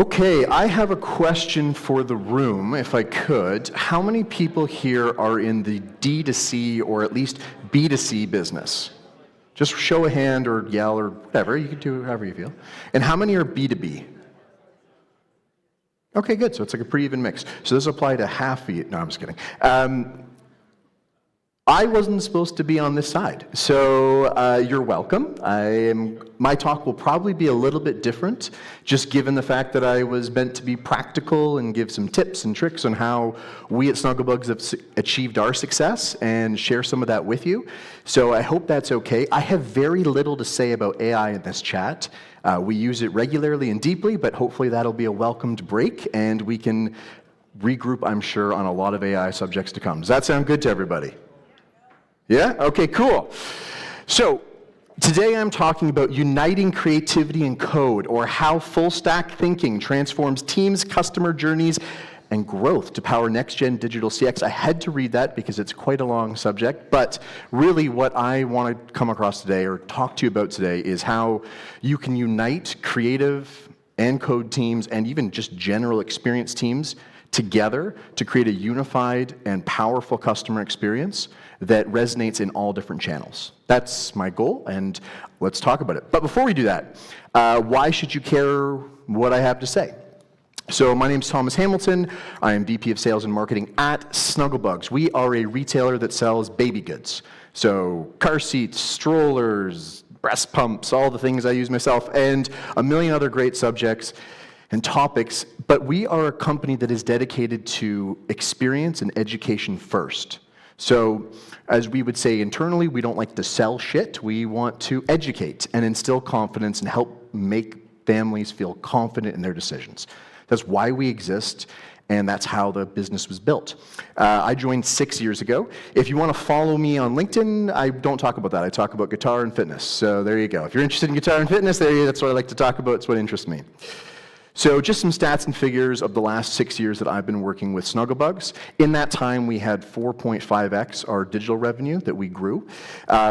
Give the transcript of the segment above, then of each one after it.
Okay, I have a question for the room, if I could. How many people here are in the D2C or at least B2C business? Just show a hand or yell or whatever. You can do however you feel. And how many are B2B? Okay, good. So it's like a pretty even mix. So this apply to half of you. No, I'm just kidding. I wasn't supposed to be on this side, so you're welcome. My talk will probably be a little bit different, just given the fact that I was meant to be practical and give some tips and tricks on how we at Snugglebugs have achieved our success and share some of that with you. So I hope that's okay. I have very little to say about AI in this chat. We use it regularly and deeply, but hopefully that'll be a welcomed break, and we can regroup, I'm sure, on a lot of AI subjects to come. Does that sound good to everybody? Yeah? Okay, cool. So, today I'm talking about uniting creativity and code, or how full-stack thinking transforms teams, customer journeys, and growth to power next-gen digital CX. I had to read that because it's quite a long subject, but really what I want to come across today, or talk to you about today, is how you can unite creative and code teams, and even just general experience teams, together to create a unified and powerful customer experience that resonates in all different channels. That's my goal, and let's talk about it. But before we do that, why should you care what I have to say? So my name's Thomas Hamilton. I am VP of Sales and Marketing at Snugglebugs. We are a retailer that sells baby goods. So car seats, strollers, breast pumps, all the things I use myself, and a million other great subjects and topics, but we are a company that is dedicated to experience and education first. So, as we would say internally, we don't like to sell shit. We want to educate and instill confidence and help make families feel confident in their decisions. That's why we exist, and that's how the business was built. I joined 6 years ago. If you want to follow me on LinkedIn, I don't talk about that. I talk about guitar and fitness. So there you go. If you're interested in guitar and fitness, that's what I like to talk about. It's what interests me. So just some stats and figures of the last 6 years that I've been working with Snugglebugs. In that time, we had 4.5x our digital revenue that we grew.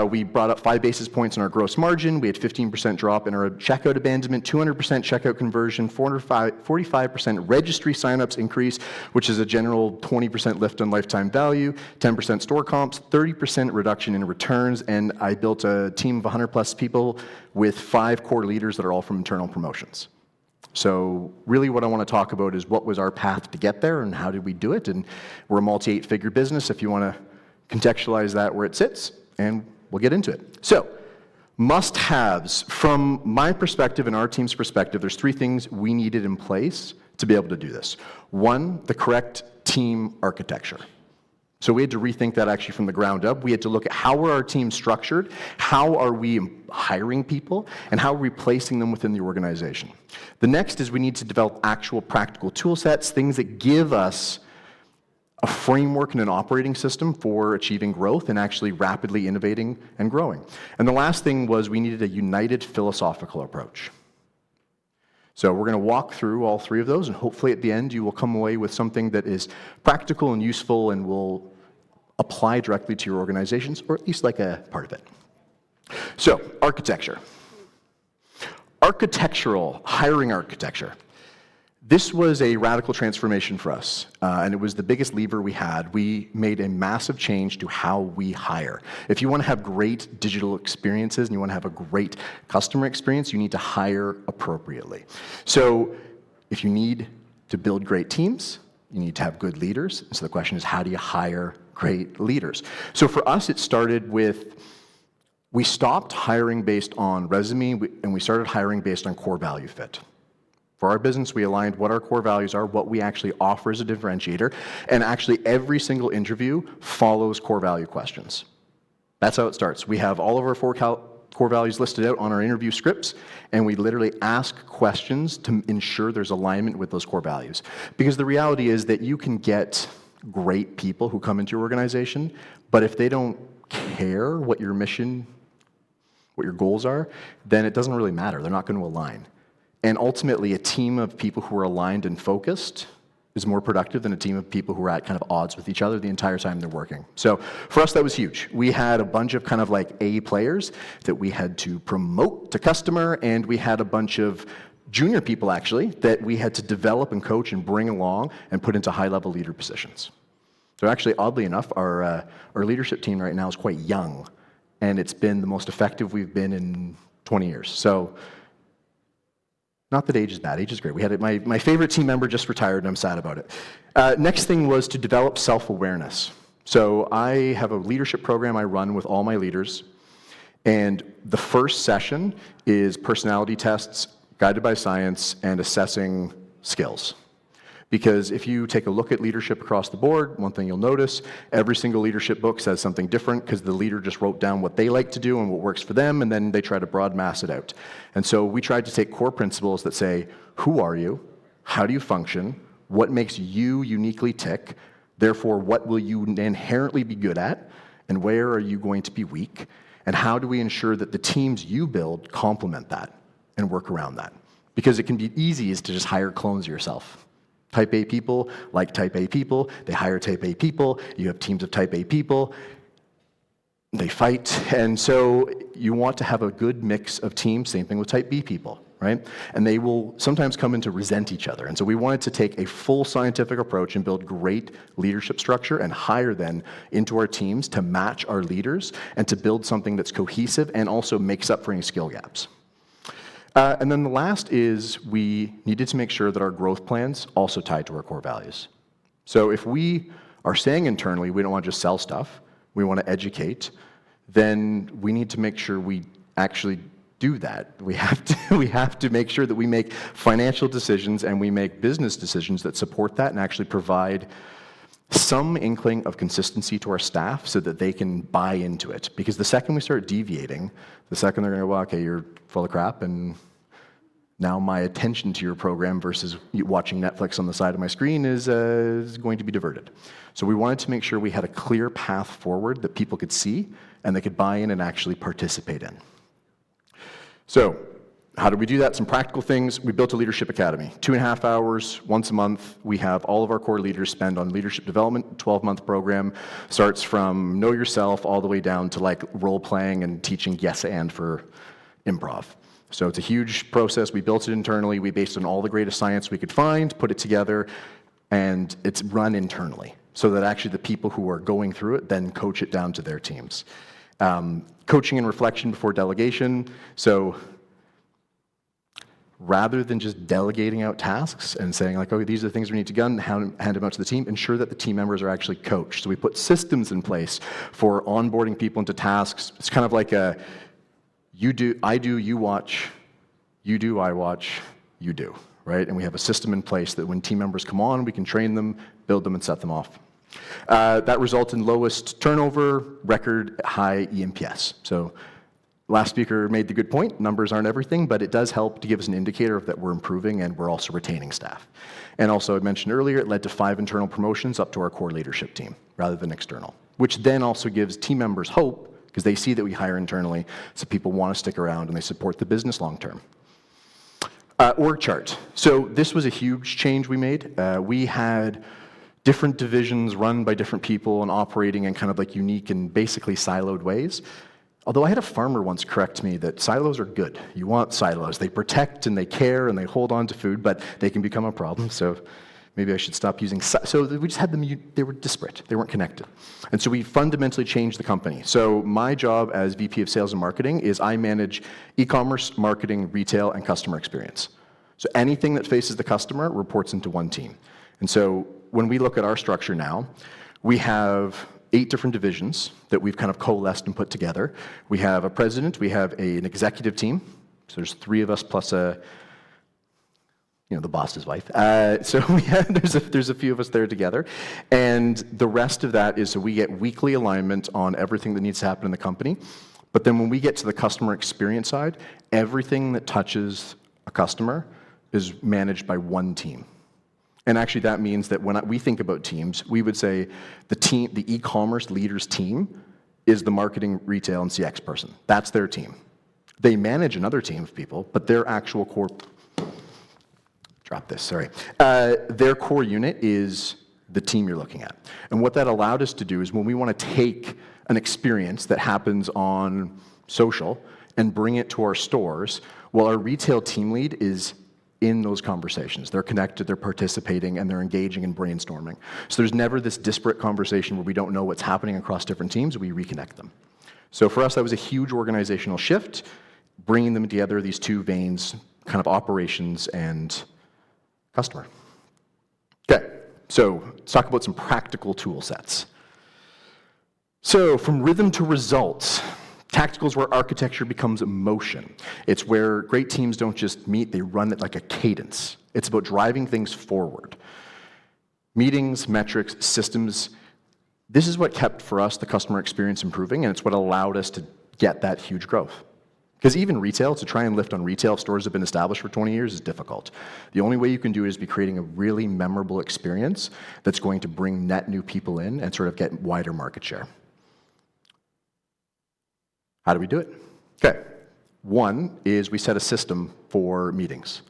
We brought up 5 basis points in our gross margin. We had 15% drop in our checkout abandonment, 200% checkout conversion, 45% registry signups increase, which is a general 20% lift on lifetime value, 10% store comps, 30% reduction in returns, and I built a team of 100 plus people with 5 core leaders that are all from internal promotions. So really what I want to talk about is what was our path to get there and how did we do it, and we're a multi-8-figure business if you want to contextualize that where it sits, and we'll get into it. So, must-haves. From my perspective and our team's perspective, there's 3 things we needed in place to be able to do this. 1, the correct team architecture. So we had to rethink that actually from the ground up. We had to look at how are our teams structured, how are we hiring people, and how are we placing them within the organization. The next is we need to develop actual practical tool sets, things that give us a framework and an operating system for achieving growth and actually rapidly innovating and growing. And the last thing was we needed a united philosophical approach. So we're going to walk through all 3 of those, and hopefully at the end you will come away with something that is practical and useful and will apply directly to your organizations, or at least like a part of it. So, architecture. Architectural, hiring architecture. This was a radical transformation for us, and it was the biggest lever we had. We made a massive change to how we hire. If you want to have great digital experiences and you want to have a great customer experience, you need to hire appropriately. So if you need to build great teams, you need to have good leaders. So the question is, how do you hire great leaders? So for us, it started with, we stopped hiring based on resume, and we started hiring based on core value fit. For our business, we aligned what our core values are, what we actually offer as a differentiator, and actually every single interview follows core value questions. That's how it starts. We have all of our 4 core values listed out on our interview scripts, and we literally ask questions to ensure there's alignment with those core values. Because the reality is that you can get great people who come into your organization, but if they don't care what your mission, what your goals are, then it doesn't really matter. They're not going to align. And ultimately, a team of people who are aligned and focused is more productive than a team of people who are at kind of odds with each other the entire time they're working. So for us, that was huge. We had a bunch of kind of like A players that we had to promote to customer, and we had a bunch of junior people actually, that we had to develop and coach and bring along and put into high-level leader positions. So actually, oddly enough, our leadership team right now is quite young, and it's been the most effective we've been in 20 years. So not that age is bad, age is great. We had my favorite team member just retired, and I'm sad about it. Next thing was to develop self-awareness. So I have a leadership program I run with all my leaders, and the first session is personality tests, guided by science, and assessing skills. Because if you take a look at leadership across the board, one thing you'll notice, every single leadership book says something different because the leader just wrote down what they like to do and what works for them, and then they try to broad mass it out. And so we tried to take core principles that say, who are you? How do you function? What makes you uniquely tick? Therefore, what will you inherently be good at? And where are you going to be weak? And how do we ensure that the teams you build complement that and work around that? Because it can be easy is to just hire clones of yourself. Type A people like type A people, they hire type A people, you have teams of type A people, they fight, and so you want to have a good mix of teams, same thing with type B people, right? And they will sometimes come in to resent each other, and so we wanted to take a full scientific approach and build great leadership structure and hire them into our teams to match our leaders and to build something that's cohesive and also makes up for any skill gaps. And then the last is we needed to make sure that our growth plans also tied to our core values. So if we are saying internally we don't want to just sell stuff, we want to educate, then we need to make sure we actually do that. We have to make sure that we make financial decisions and we make business decisions that support that and actually provide some inkling of consistency to our staff so that they can buy into it. Because the second we start deviating, the second they're going to go, well, okay, you're full of crap, and now my attention to your program versus watching Netflix on the side of my screen is going to be diverted. So we wanted to make sure we had a clear path forward that people could see and they could buy in and actually participate in. So how do we do that? Some practical things. We built a leadership academy. 2.5 hours, once a month. We have all of our core leaders spend on leadership development. 12-month program starts from know yourself all the way down to like role playing and teaching yes and for improv. So it's a huge process. We built it internally. We based on all the greatest science we could find, put it together, and it's run internally so that actually the people who are going through it then coach it down to their teams. Coaching and reflection before delegation. So rather than just delegating out tasks and saying like, okay, these are the things we need to done, hand them out to the team, ensure that the team members are actually coached. So we put systems in place for onboarding people into tasks. It's kind of like a you do, I do, you watch, you do, I watch, you do, right? And we have a system in place that when team members come on, we can train them, build them, and set them off. That results in lowest turnover, record high EMPS. So last speaker made the good point, numbers aren't everything, but it does help to give us an indicator of that we're improving and we're also retaining staff. And also I mentioned earlier, it led to 5 internal promotions up to our core leadership team rather than external, which then also gives team members hope because they see that we hire internally, so people want to stick around and they support the business long term. Org chart. So this was a huge change we made. We had different divisions run by different people and operating in kind of like unique and basically siloed ways. Although I had a farmer once correct me that silos are good. You want silos. They protect and they care and they hold on to food, but they can become a problem. So maybe I should stop using so we just had them, they were disparate, they weren't connected. And so we fundamentally changed the company. So my job as VP of Sales and Marketing is I manage e-commerce, marketing, retail, and customer experience. So anything that faces the customer reports into one team. And so when we look at our structure now, we have 8 different divisions that we've kind of coalesced and put together. We have a president, we have an executive team, so there's 3 of us plus the boss's wife. So there's a few of us there together. And the rest of that is so we get weekly alignment on everything that needs to happen in the company. But then when we get to the customer experience side, everything that touches a customer is managed by one team. And actually that means that when we think about teams, we would say the e-commerce leaders team is the marketing, retail, and CX person. That's their team. They manage another team of people, but their actual core their core unit is the team you're looking at. And what that allowed us to do is when we want to take an experience that happens on social and bring it to our stores, well, our retail team lead is in those conversations. They're connected, they're participating, and they're engaging in brainstorming. So there's never this disparate conversation where we don't know what's happening across different teams, we reconnect them. So for us, that was a huge organizational shift, bringing them together, these two veins, kind of operations and customer. Okay, so let's talk about some practical tool sets. So from rhythm to results, tactical is where architecture becomes motion. It's where great teams don't just meet, they run it like a cadence. It's about driving things forward. Meetings, metrics, systems, this is what kept, for us, the customer experience improving, and it's what allowed us to get that huge growth. Because even retail, to try and lift on retail, stores have been established for 20 years, is difficult. The only way you can do it is be creating a really memorable experience that's going to bring net new people in and sort of get wider market share. How do we do it? Okay, one is we set a system for meetings.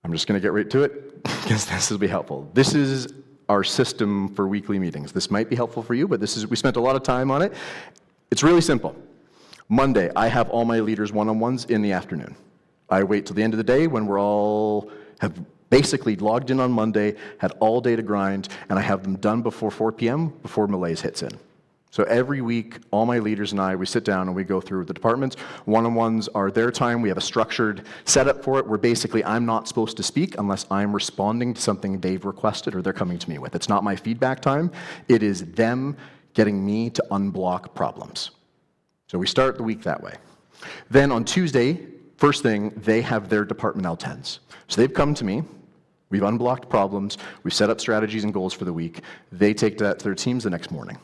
I'm just going to get right to it because this will be helpful. This is our system for weekly meetings. This might be helpful for you, but we spent a lot of time on it. It's really simple. Monday, I have all my leaders one-on-ones in the afternoon. I wait till the end of the day when we're all have basically logged in on Monday, had all day to grind, and I have them done before 4 p.m., before malaise hits in. So every week, all my leaders and I, we sit down and we go through the departments. One-on-ones are their time. We have a structured setup for it where basically I'm not supposed to speak unless I'm responding to something they've requested or they're coming to me with. It's not my feedback time. It is them getting me to unblock problems. So we start the week that way. Then on Tuesday, first thing, they have their department L10s. So they've come to me. We've unblocked problems. We've set up strategies and goals for the week. They take that to their teams the next morning.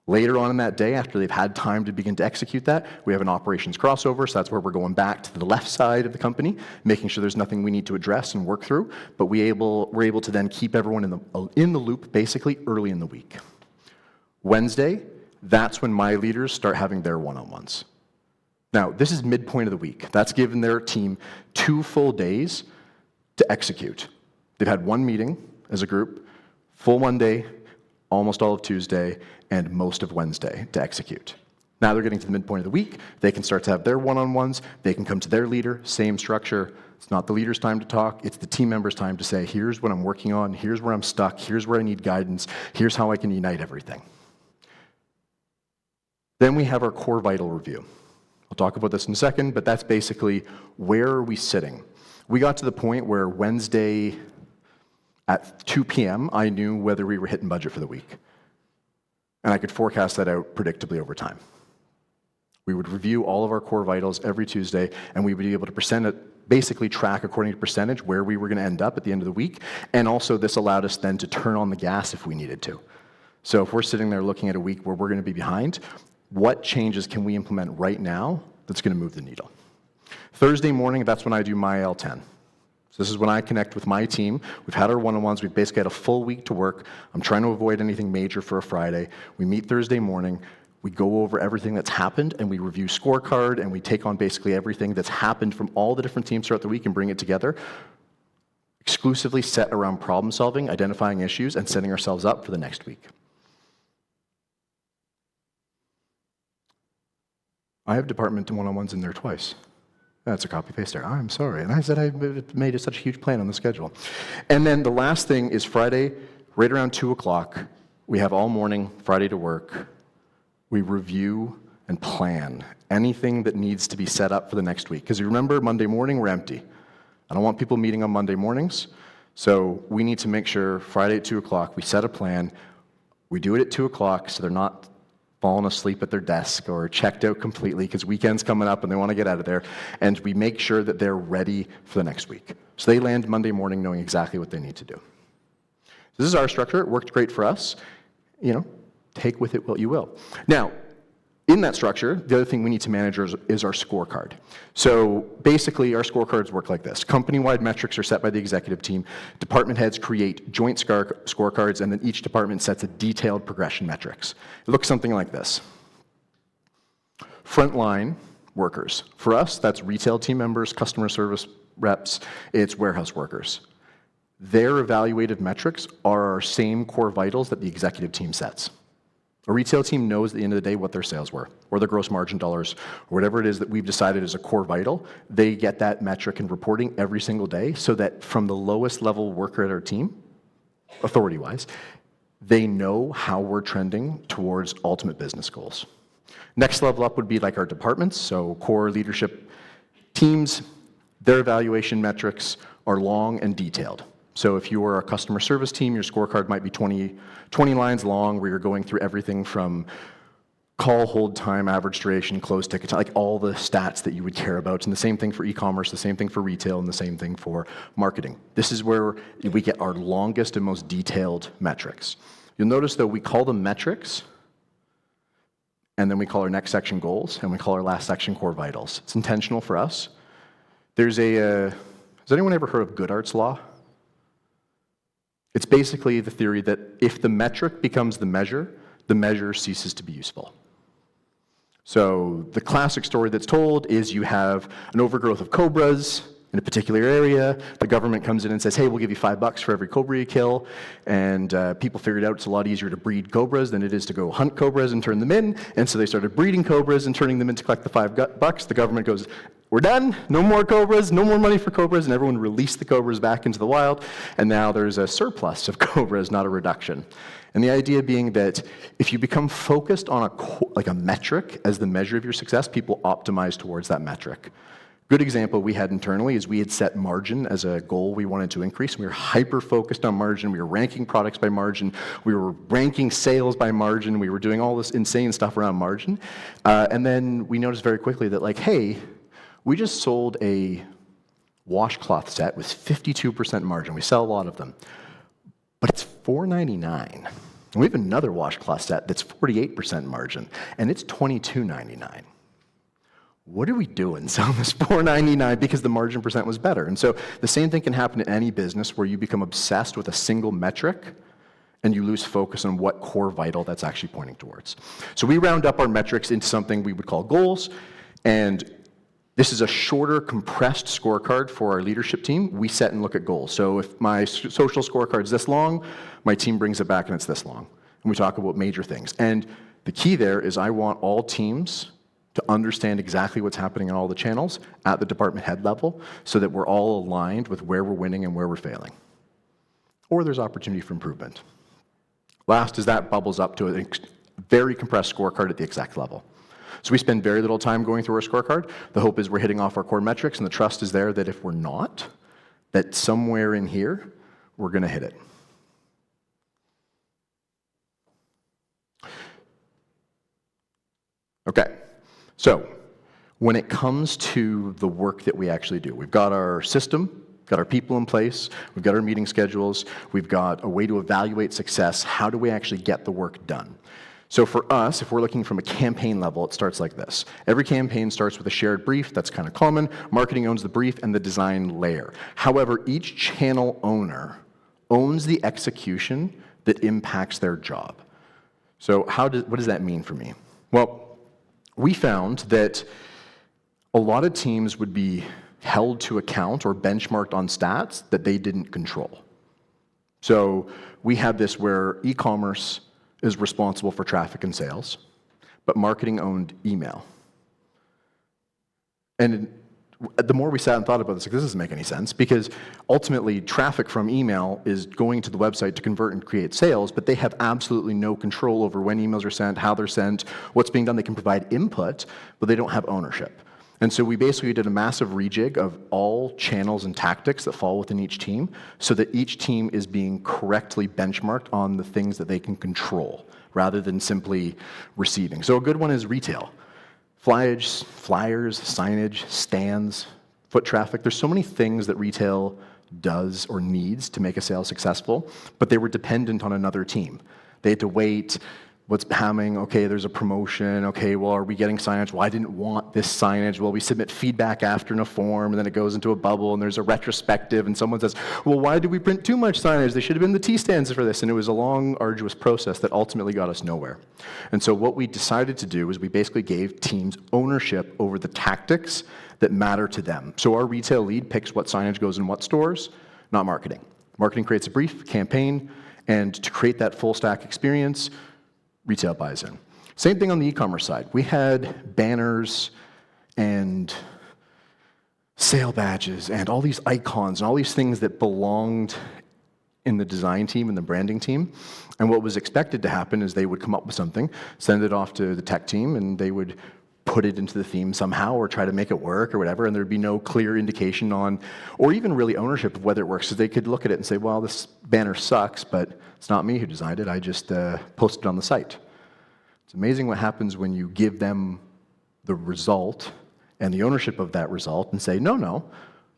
Later on in that day, after they've had time to begin to execute that, we have an operations crossover, so that's where we're going back to the left side of the company, making sure there's nothing we need to address and work through, but we're able to then keep everyone in the loop basically early in the week. Wednesday, that's when my leaders start having their one-on-ones. Now, this is midpoint of the week. That's given their team 2 full days to execute. They've had one meeting as a group, full Monday, almost all of Tuesday, and most of Wednesday to execute. Now they're getting to the midpoint of the week. They can start to have their one-on-ones. They can come to their leader, same structure. It's not the leader's time to talk. It's the team member's time to say, here's what I'm working on. Here's where I'm stuck. Here's where I need guidance. Here's how I can unite everything. Then we have our core vital review. I'll talk about this in a second, but that's basically where are we sitting. We got to the point where Wednesday at 2 p.m., I knew whether we were hitting budget for the week. And I could forecast that out predictably over time. We would review all of our core vitals every Tuesday, and we would be able to basically track according to percentage where we were going to end up at the end of the week. And also this allowed us then to turn on the gas if we needed to. So if we're sitting there looking at a week where we're going to be behind, what changes can we implement right now that's going to move the needle? Thursday morning, that's when I do my L10. So this is when I connect with my team. We've had our one-on-ones. We've basically had a full week to work. I'm trying to avoid anything major for a Friday. We meet Thursday morning. We go over everything that's happened, and we review scorecard, and we take on basically everything that's happened from all the different teams throughout the week and bring it together, exclusively set around problem solving, identifying issues, and setting ourselves up for the next week. I have department one-on-ones in there twice. That's a copy-paste error. I'm sorry. And I said I made such a huge plan on the schedule. And then the last thing is Friday, right around 2 o'clock, we have all morning, Friday to work. We review and plan anything that needs to be set up for the next week. Because you remember, Monday morning, we're empty. I don't want people meeting on Monday mornings. So we need to make sure Friday at 2 o'clock, we set a plan. We do it at 2 o'clock so they're not fallen asleep at their desk or checked out completely because weekend's coming up and they want to get out of there. And we make sure that they're ready for the next week. So they land Monday morning knowing exactly what they need to do. So this is our structure. It worked great for us. Take with it what you will. Now, in that structure, the other thing we need to manage is our scorecard. So basically, our scorecards work like this. Company-wide metrics are set by the executive team. Department heads create joint scorecards, and then each department sets a detailed progression metrics. It looks something like this. Frontline workers. For us, that's retail team members, customer service reps, it's warehouse workers. Their evaluative metrics are our same core vitals that the executive team sets. A retail team knows at the end of the day what their sales were, or their gross margin dollars, or whatever it is that we've decided is a core vital. They get that metric and reporting every single day so that from the lowest level worker at our team, authority-wise, they know how we're trending towards ultimate business goals. Next level up would be like our departments, so core leadership teams, their evaluation metrics are long and detailed. So if you are a customer service team, your scorecard might be 20 lines long where you're going through everything from call hold time, average duration, close ticket time, like all the stats that you would care about. And the same thing for e-commerce, the same thing for retail, and the same thing for marketing. This is where we get our longest and most detailed metrics. You'll notice, though, we call them metrics, and then we call our next section goals, and we call our last section core vitals. It's intentional for us. There's has anyone ever heard of Goodhart's Law? It's basically the theory that if the metric becomes the measure ceases to be useful. So the classic story that's told is you have an overgrowth of cobras in a particular area. The government comes in and says, hey, we'll give you $5 for every cobra you kill. And people figured out it's a lot easier to breed cobras than it is to go hunt cobras and turn them in. And so they started breeding cobras and turning them in to collect the $5. The government goes, we're done, no more cobras, no more money for cobras, and everyone released the cobras back into the wild, and now there's a surplus of cobras, not a reduction. And the idea being that if you become focused on a metric as the measure of your success, people optimize towards that metric. Good example we had internally is we had set margin as a goal we wanted to increase. We were hyper-focused on margin. We were ranking products by margin. We were ranking sales by margin. We were doing all this insane stuff around margin. And then we noticed very quickly that, like, hey, we just sold a washcloth set with 52% margin. We sell a lot of them. But it's $4.99. And we have another washcloth set that's 48% margin, and it's $22.99. What are we doing selling this $4.99 because the margin percent was better? And so the same thing can happen in any business where you become obsessed with a single metric and you lose focus on what core vital that's actually pointing towards. So we round up our metrics into something we would call goals, and this is a shorter, compressed scorecard for our leadership team. We set and look at goals. So if my social scorecard is this long, my team brings it back and it's this long. And we talk about major things. And the key there is I want all teams to understand exactly what's happening in all the channels at the department head level so that we're all aligned with where we're winning and where we're failing. Or there's opportunity for improvement. Last is that bubbles up to a very compressed scorecard at the exec level. So we spend very little time going through our scorecard. The hope is we're hitting off our core metrics, and the trust is there that if we're not, that somewhere in here, we're going to hit it. Okay, so when it comes to the work that we actually do, we've got our system, got our people in place, we've got our meeting schedules, we've got a way to evaluate success. How do we actually get the work done? So for us, if we're looking from a campaign level, it starts like this. Every campaign starts with a shared brief. That's kind of common. Marketing owns the brief and the design layer. However, each channel owner owns the execution that impacts their job. So what does that mean for me? Well, we found that a lot of teams would be held to account or benchmarked on stats that they didn't control. So we had this where e-commerce is responsible for traffic and sales, but marketing owned email. And the more we sat and thought about this, like, this doesn't make any sense, because ultimately traffic from email is going to the website to convert and create sales, but they have absolutely no control over when emails are sent, how they're sent, what's being done. They can provide input, but they don't have ownership. And so we basically did a massive rejig of all channels and tactics that fall within each team so that each team is being correctly benchmarked on the things that they can control rather than simply receiving. So a good one is retail. Flyers, signage, stands, foot traffic. There's so many things that retail does or needs to make a sale successful, but they were dependent on another team. They had to wait. What's happening? Okay, there's a promotion. Okay, well, are we getting signage? Well, I didn't want this signage. Well, we submit feedback after in a form, and then it goes into a bubble, and there's a retrospective, and someone says, well, why did we print too much signage? They should have been the T-stands for this. And it was a long, arduous process that ultimately got us nowhere. And so what we decided to do is we basically gave teams ownership over the tactics that matter to them. So our retail lead picks what signage goes in what stores, not marketing. Marketing creates a brief, campaign, and to create that full stack experience, retail buys in. Same thing on the e-commerce side. We had banners and sale badges and all these icons and all these things that belonged in the design team and the branding team. And what was expected to happen is they would come up with something, send it off to the tech team, and they would put it into the theme somehow or try to make it work or whatever, and there'd be no clear indication on, or even really ownership of whether it works. So they could look at it and say, well, this banner sucks, but it's not me who designed it, I just posted it on the site. It's amazing what happens when you give them the result and the ownership of that result and say, no,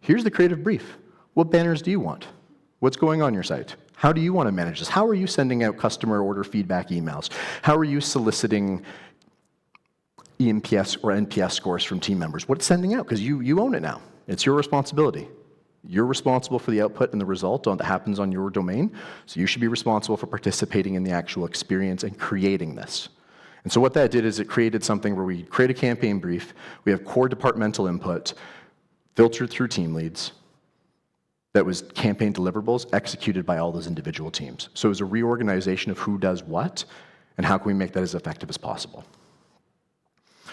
here's the creative brief. What banners do you want? What's going on your site? How do you want to manage this? How are you sending out customer order feedback emails? How are you soliciting ENPS or NPS scores from team members? What's sending out? Because you own it now. It's your responsibility. You're responsible for the output and the result that happens on your domain, so you should be responsible for participating in the actual experience and creating this. And so what that did is it created something where we create a campaign brief, we have core departmental input, filtered through team leads, that was campaign deliverables executed by all those individual teams. So it was a reorganization of who does what, and how can we make that as effective as possible.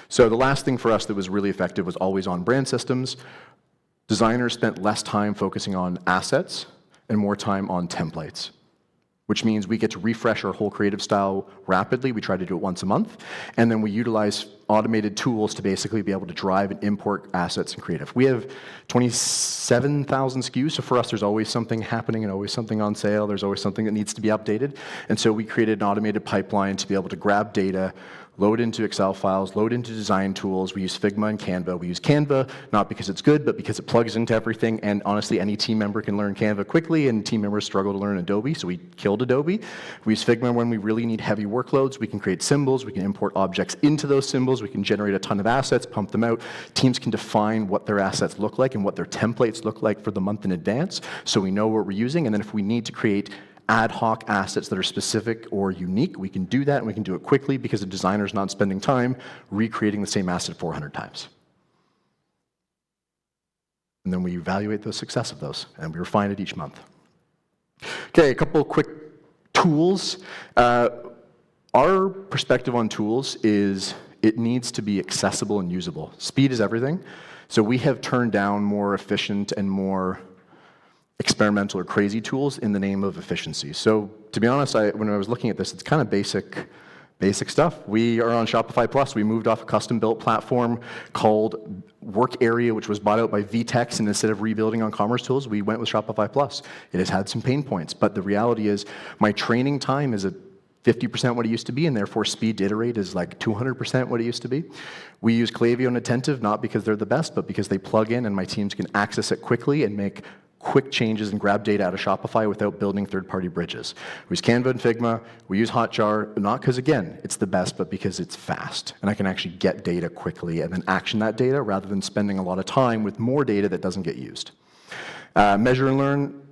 So the last thing for us that was really effective was always on brand systems. Designers spent less time focusing on assets and more time on templates, which means we get to refresh our whole creative style rapidly. We try to do it once a month, and then we utilize automated tools to basically be able to drive and import assets and creative. We have 27,000 SKUs, so for us there's always something happening and always something on sale. There's always something that needs to be updated, and so we created an automated pipeline to be able to grab data, load into Excel files, load into design tools. We use Figma and Canva. We use Canva, not because it's good, but because it plugs into everything, and honestly, any team member can learn Canva quickly, and team members struggle to learn Adobe, so we killed Adobe. We use Figma when we really need heavy workloads. We can create symbols, we can import objects into those symbols, we can generate a ton of assets, pump them out. Teams can define what their assets look like and what their templates look like for the month in advance, so we know what we're using, and then if we need to create ad hoc assets that are specific or unique, we can do that, and we can do it quickly because the designer's not spending time recreating the same asset 400 times. And then we evaluate the success of those, and we refine it each month. Okay, a couple of quick tools. Our perspective on tools is it needs to be accessible and usable. Speed is everything, so we have turned down more efficient and more experimental or crazy tools in the name of efficiency. So to be honest, when I was looking at this, it's kind of basic stuff. We are on Shopify Plus. We moved off a custom-built platform called Work Area, which was bought out by VTEX, and instead of rebuilding on Commerce Tools, we went with Shopify Plus. It has had some pain points, but the reality is my training time is at 50% what it used to be, and therefore speed to iterate is like 200% what it used to be. We use Klaviyo and Attentive, not because they're the best, but because they plug in and my teams can access it quickly and make quick changes and grab data out of Shopify without building third-party bridges. We use Canva and Figma. We use Hotjar, not because, again, it's the best, but because it's fast, and I can actually get data quickly and then action that data rather than spending a lot of time with more data that doesn't get used. Measure and learn,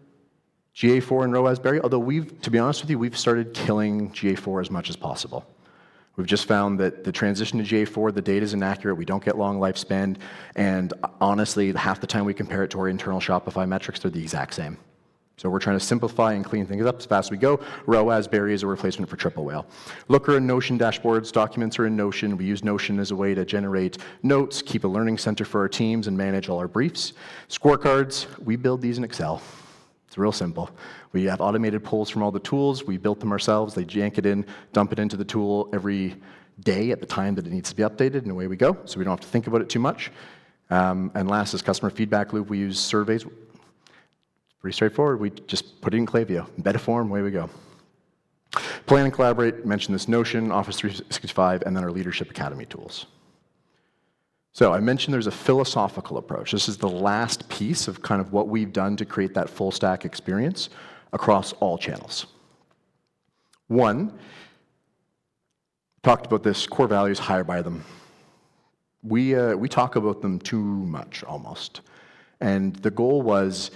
GA4 and Raspberry, although to be honest with you, we've started killing GA4 as much as possible. We've just found that the transition to GA4, the data is inaccurate, we don't get long lifespan, and honestly, half the time we compare it to our internal Shopify metrics, they're the exact same. So we're trying to simplify and clean things up as fast as we go. Raspberry is a replacement for Triple Whale. Looker and Notion dashboards, documents are in Notion. We use Notion as a way to generate notes, keep a learning center for our teams, and manage all our briefs. Scorecards, we build these in Excel. It's real simple. We have automated pulls from all the tools. We built them ourselves. They yank it in, dump it into the tool every day at the time that it needs to be updated, and away we go. So we don't have to think about it too much. And last is customer feedback loop. We use surveys. Pretty straightforward. We just put it in Klaviyo. Embed a form, away we go. Plan and collaborate, mentioned this Notion, Office 365, and then our Leadership Academy tools. So I mentioned there's a philosophical approach. This is the last piece of kind of what we've done to create that full stack experience across all channels. One, talked about this, core values, hire by them. We talk about them too much, almost. And the goal was,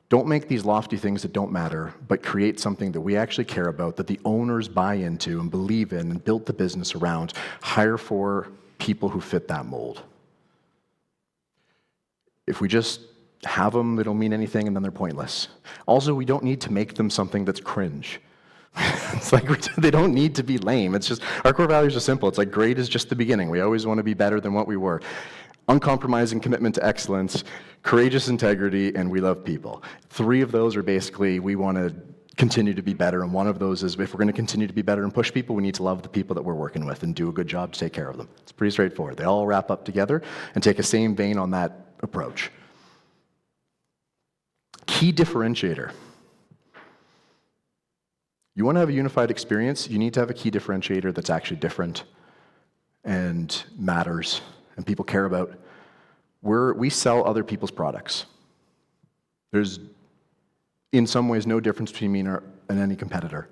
don't make these lofty things that don't matter, but create something that we actually care about, that the owners buy into and believe in and build the business around. Hire for people who fit that mold. If we just have them, they don't mean anything, and then they're pointless. Also, we don't need to make them something that's cringe. It's like they don't need to be lame. It's just, our core values are simple. It's like great is just the beginning. We always want to be better than what we were. Uncompromising commitment to excellence, courageous integrity, and we love people. 3 of those are basically, we want to continue to be better, and one of those is if we're going to continue to be better and push people, we need to love the people that we're working with and do a good job to take care of them. It's pretty straightforward. They all wrap up together and take a same vein on that approach. Key differentiator. You want to have a unified experience, you need to have a key differentiator that's actually different and matters and people care about. We sell other people's products. There's, in some ways, no difference between me and any competitor.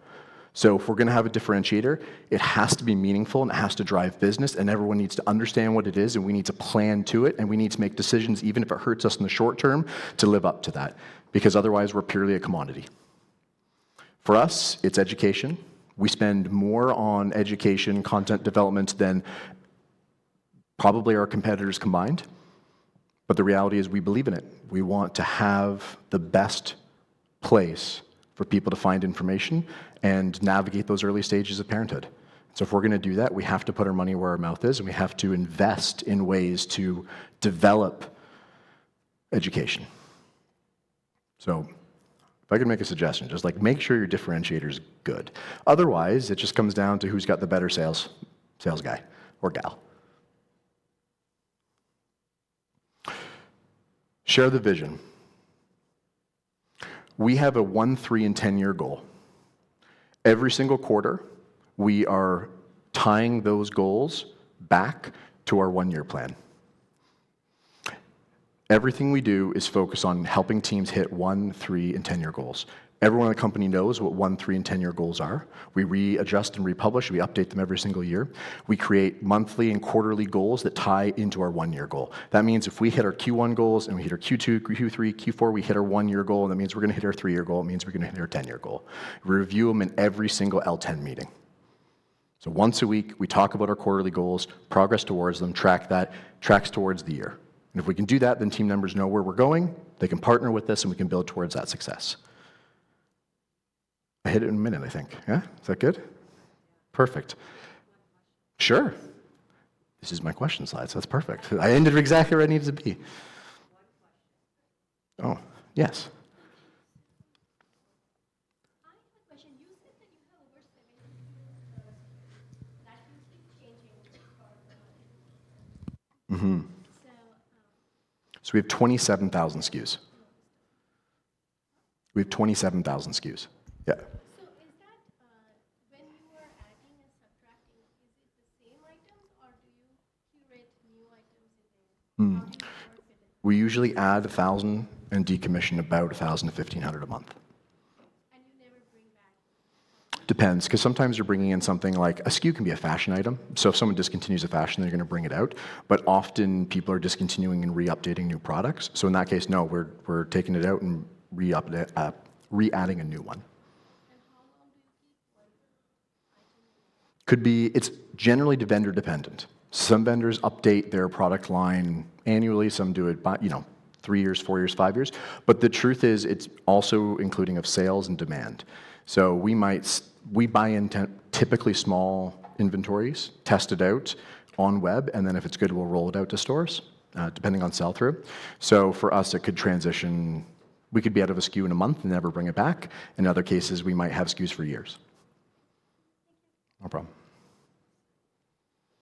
So if we're going to have a differentiator, it has to be meaningful and it has to drive business, and everyone needs to understand what it is, and we need to plan to it, and we need to make decisions, even if it hurts us in the short term, to live up to that, because otherwise we're purely a commodity. For us, it's education. We spend more on education, content development than probably our competitors combined, but the reality is we believe in it. We want to have the best place for people to find information and navigate those early stages of parenthood. So if we're going to do that, we have to put our money where our mouth is, and we have to invest in ways to develop education. So if I could make a suggestion, just like make sure your differentiator is good. Otherwise, it just comes down to who's got the better sales guy or gal. Share the vision. We have a 1, 3, and 10-year goal. Every single quarter, we are tying those goals back to our 1-year plan. Everything we do is focused on helping teams hit 1, 3, and 10-year goals. Everyone in the company knows what 1, 3, and 10-year goals are. We readjust and republish. We update them every single year. We create monthly and quarterly goals that tie into our 1-year goal. That means if we hit our Q1 goals and we hit our Q2, Q3, Q4, we hit our 1-year goal, and that means we're going to hit our 3-year goal. It means we're going to hit our 10-year goal. We review them in every single L10 meeting. So once a week, we talk about our quarterly goals, progress towards them, track that, tracks towards the year. And if we can do that, then team members know where we're going, they can partner with us, and we can build towards that success. I hit it in a minute, I think. Yeah? Is that good? Perfect. Sure. This is my question slide, so that's perfect. I ended exactly where I needed to be. Oh, yes. I have a question. You said that you have over 70 that you keep changing for Mm-hmm. So we have 27,000 SKUs. We have 27,000 SKUs. Yeah. So is that when you are adding and subtracting, is it the same items or do you curate new items in there? How do you work with it? We usually add 1,000 and decommission about 1,000 to 1,500 a month. And you never bring back? Depends, because sometimes you're bringing in something like a SKU can be a fashion item. So if someone discontinues a fashion, they're going to bring it out. But often people are discontinuing and re-updating new products. So in that case, no, we're taking it out and re-adding a new one. Could be, it's generally vendor dependent. Some vendors update their product line annually, some do it by, 3 years, 4 years, 5 years. But the truth is, it's also including of sales and demand. So we buy in typically small inventories, test it out on web, and then if it's good, we'll roll it out to stores, depending on sell-through. So for us, it could transition, we could be out of a SKU in a month and never bring it back. In other cases, we might have SKUs for years. No problem.